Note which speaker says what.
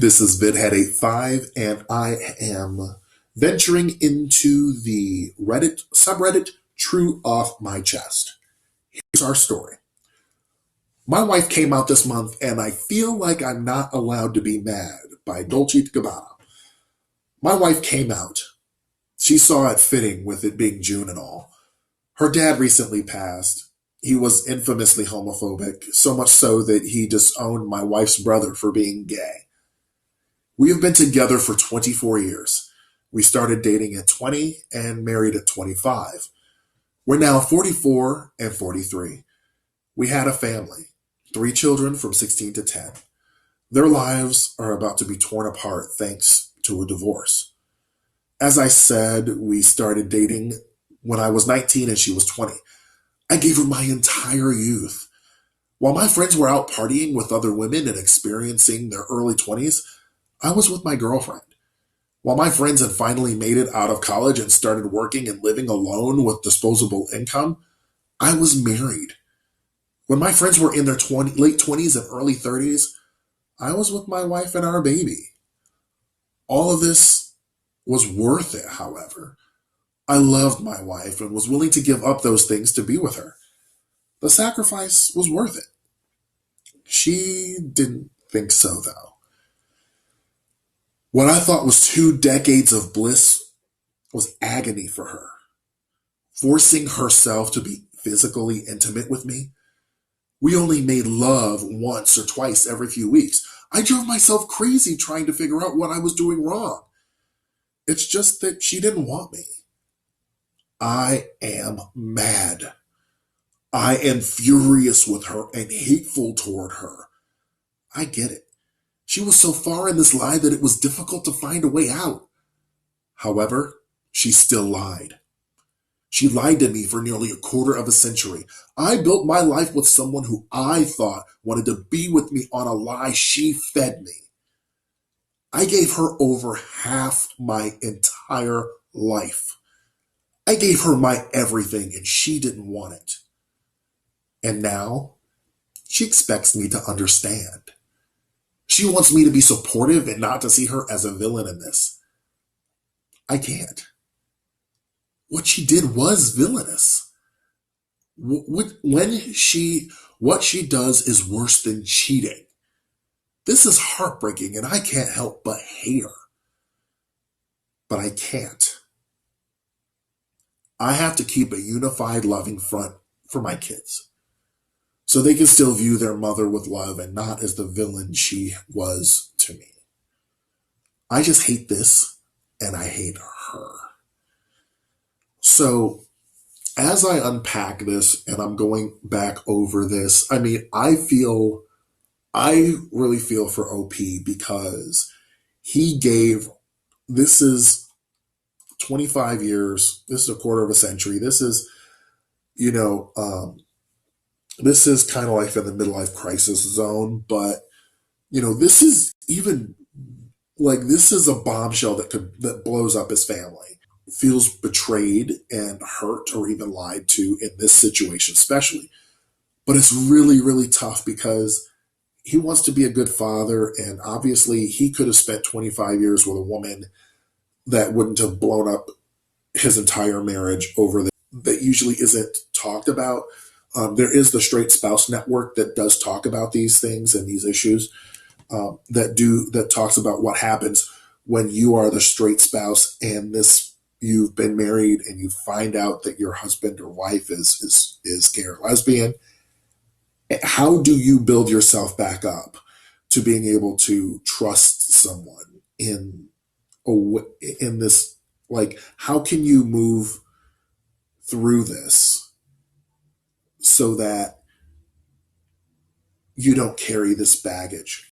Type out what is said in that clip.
Speaker 1: This is VidHead85, and I am venturing into the Reddit subreddit TrueOffMyChest. Here's our story. My wife came out this month, and I feel like I'm not allowed to be mad by Dolce & Gabbana. My wife came out. She saw it fitting with it being June and all. Her dad recently passed. He was infamously homophobic, so much so that he disowned my wife's brother for being gay. We have been together for 24 years. We started dating at 20 and married at 25. We're now 44 and 43. We had a family, 3 children from 16 to 10. Their lives are about to be torn apart thanks to a divorce. As I said, we started dating when I was 19 and she was 20. I gave her my entire youth. While my friends were out partying with other women and experiencing their early 20s, I was with my girlfriend. While my friends had finally made it out of college and started working and living alone with disposable income, I was married. When my friends were in their late 20s and early 30s, I was with my wife and our baby. All of this was worth it, however. I loved my wife and was willing to give up those things to be with her. The sacrifice was worth it. She didn't think so, though. What I thought was 2 decades of bliss was agony for her. Forcing herself to be physically intimate with me. We only made love once or twice every few weeks. I drove myself crazy trying to figure out what I was doing wrong. It's just that she didn't want me. I am mad. I am furious with her and hateful toward her. I get it. She was so far in this lie that it was difficult to find a way out. However, she still lied. She lied to me for nearly a quarter of a century. I built my life with someone who I thought wanted to be with me on a lie she fed me. I gave her over half my entire life. I gave her my everything and she didn't want it. And now, she expects me to understand. She wants me to be supportive and not to see her as a villain in this. I can't. What she did was villainous. What she does is worse than cheating. This is heartbreaking and I can't help but hate her. But I can't. I have to keep a unified, loving front for my kids, so they can still view their mother with love and not as the villain she was to me. I just hate this, and I hate her. So, as I unpack this and I'm going back over this, I really feel for OP because this is 25 years, this is a quarter of a century, this is kind of like in the midlife crisis zone, but this is a bombshell that blows up his family. Feels betrayed and hurt or even lied to in this situation especially. But it's really, really tough because he wants to be a good father, and obviously he could have spent 25 years with a woman that wouldn't have blown up his entire marriage over that usually isn't talked about. There is the Straight Spouse Network that does talk about these things and these issues that talks about what happens when you are the straight spouse and you've been married and you find out that your husband or wife is gay or lesbian. How do you build yourself back up to being able to trust someone in this? Like, how can you move through this so that you don't carry this baggage?